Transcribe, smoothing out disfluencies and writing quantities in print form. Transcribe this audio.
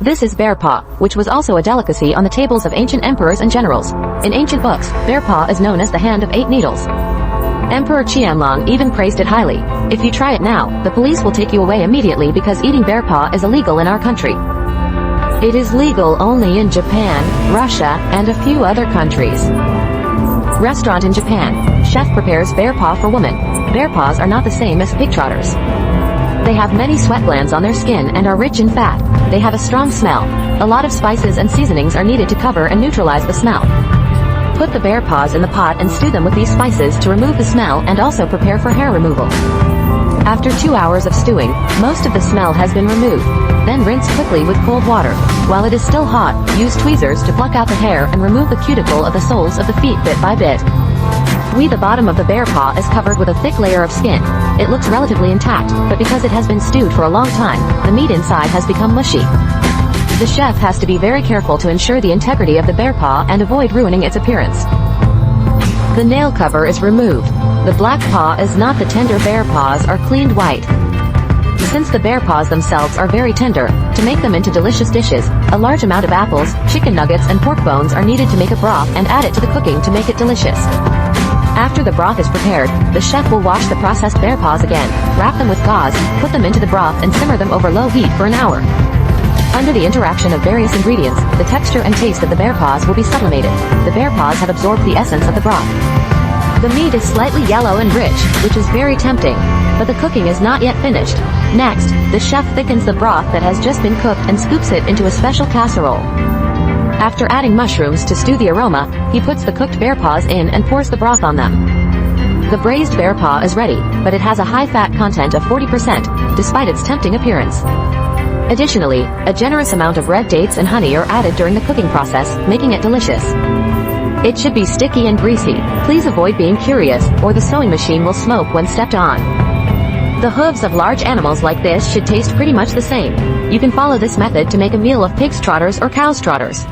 This is bear paw, which was also a delicacy on the tables of ancient emperors and generals. In ancient books, bear paw is known as the hand of 8 needles. Emperor Qianlong even praised it highly. If you try it now, the police will take you away immediately because eating bear paw is illegal in our country. It is legal only in Japan, Russia, and a few other countries. Restaurant in Japan. Chef prepares bear paw for woman. Bear paws are not the same as pig trotters. They have many sweat glands on their skin and are rich in fat. They have a strong smell. A lot of spices and seasonings are needed to cover and neutralize the smell. Put the bear paws in the pot and stew them with these spices to remove the smell and also prepare for hair removal. After 2 hours of stewing, most of the smell has been removed. Then rinse quickly with cold water. While it is still hot, use tweezers to pluck out the hair and remove the cuticle of the soles of the feet bit by bit. The bottom of the bear paw is covered with a thick layer of skin. It looks relatively intact, but because it has been stewed for a long time, the meat inside has become mushy. The chef has to be very careful to ensure the integrity of the bear paw and avoid ruining its appearance. The nail cover is removed. The black paw is not the tender bear paws are cleaned white. Since the bear paws themselves are very tender, to make them into delicious dishes, a large amount of apples, chicken nuggets and pork bones are needed to make a broth and add it to the cooking to make it delicious. After the broth is prepared, the chef will wash the processed bear paws again, wrap them with gauze, put them into the broth and simmer them over low heat for an hour. Under the interaction of various ingredients, the texture and taste of the bear paws will be sublimated. The bear paws have absorbed the essence of the broth. The meat is slightly yellow and rich, which is very tempting, but the cooking is not yet finished. Next, the chef thickens the broth that has just been cooked and scoops it into a special casserole. After adding mushrooms to stew the aroma, he puts the cooked bear paws in and pours the broth on them. The braised bear paw is ready, but it has a high fat content of 40%, despite its tempting appearance. Additionally, a generous amount of red dates and honey are added during the cooking process, making it delicious. It should be sticky and greasy. Please avoid being curious, or the sewing machine will smoke when stepped on. The hooves of large animals like this should taste pretty much the same. You can follow this method to make a meal of pig's trotters or cow's trotters.